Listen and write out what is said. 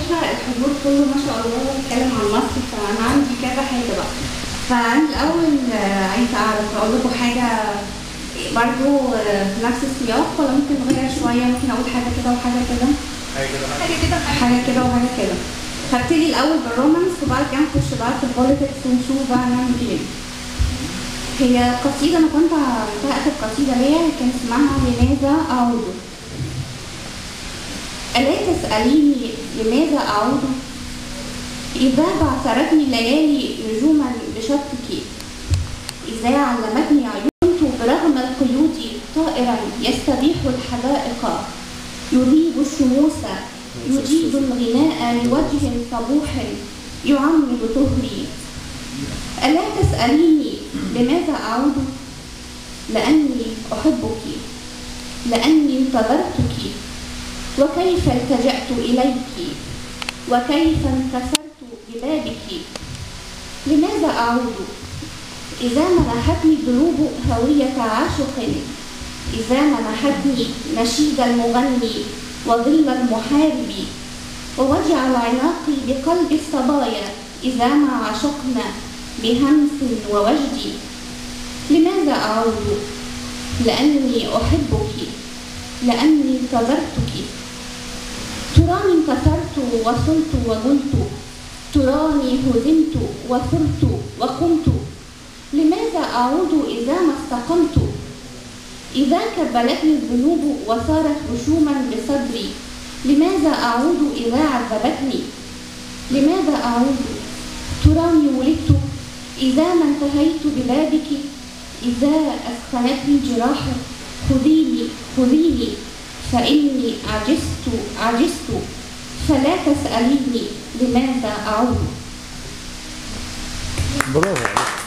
فكره الحضور كله ما شاء الله بيتكلم عن مصر، فانا عندي كذا حاجه بقى. فانا الاول عايزه اعرف اقول لكم حاجه برضه في نفس السياق، ولا ممكن نغير شويه؟ ممكن اقول حاجه كده وحاجه كده، حاجه كده وحاجه كده. هبتدي الاول بالرومانس وبعد كده نخش بقى في البوليتكس ونشوف بقى نعمل ايه. هي قصيده انا كنت عملتها اخر قصيده ليا كان اسمها لماذا اعود. ألا تسأليني لماذا أعود؟ إذا بعثرتني الليالي نجوما بشطك، إذا علمتني عيونت برغم القيود طائرا يستبيح الحدائق، يذيب الشموس يجيد الغناء لوجه صبوح يعمد طهري. ألا تسأليني لماذا أعود؟ لأني أحبك، لأني انتظرتك، وكيف التجأت إليك، وكيف انكسرت ببابك. لماذا أعود؟ إذا منحتني الذنوب هوية عاشق، إذا منحتني نشيد المغني وظل المحارب، ووجع العناق بقلب الصبايا إذا ما عشقنا بهمس ووجد. لماذا أعود؟ لأني أحبك، لأني انتظرتك. تراني انكسرت وصلت وقلت، تراني هزمت وثرت وقمت. لماذا أعود إذا ما استقمت؟ إذا كبلتني الذنوب وصارت هشوما بصدري، لماذا أعود إذا عذبتني؟ لماذا أعود؟ تراني ولدت إذا ما انتهيت ببابك، إذا أسخنتني جراحك خذيني خذيني، فإني عجزت فلا تسأليني لماذا أعود. برافو.